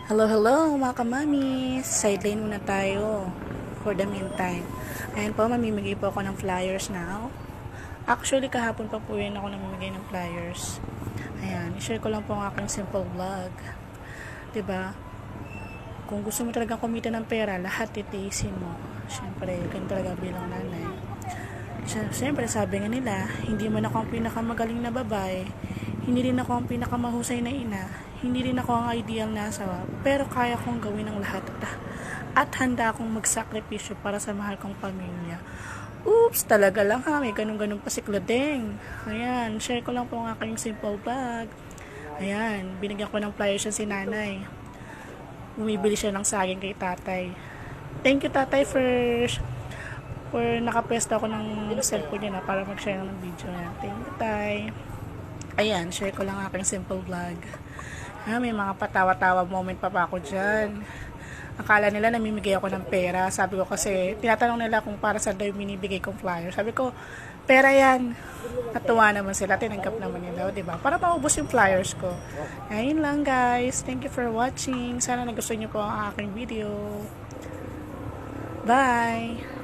Hello, hello mga kamami. Sideline muna tayo for the meantime. Ayan po, mamimigay po ako ng flyers now. Actually, kahapon pa po yun ako namimigay ng flyers. Ayan, i-share ko lang po ang aking simple vlog. 'Di ba? Kung gusto mo talagang kumita ng pera, lahat titiisin mo. Siyempre, ganun talaga bilang nanay. Siyempre, sabi nga nila, hindi man ako ang pinakamagaling na babae, hindi rin ako ang pinakamahusay na ina, hindi rin ako ang ideal na asawa, pero kaya kong gawin ang lahat at handa akong magsakripisyo para sa mahal kong pamilya. Oops, talaga lang ha, may ganun-ganun pa si Claudeng. Ayan, share ko lang po ang aking simple vlog. Ayan, binigyan ko ng flyers siya si nanay. Bumibili siya ng saging kay tatay. Thank you tatay for nakapresta ako ng cellphone niya na para mag-share ng video niya. Thank you tay. Ayan, share ko lang aking simple vlog. May mga patawa-tawa moment pa ako dyan. Akala nila namimigay ako ng pera. Sabi ko kasi, tinatanong nila kung para saan daw yung binibigay kong flyer. Sabi ko, pera yan. Natuwa naman sila, tinanggap naman nila, diba? Para maubos yung flyers ko. Ayun lang guys. Thank you for watching. Sana nagustuhan niyo po ang aking video. Bye!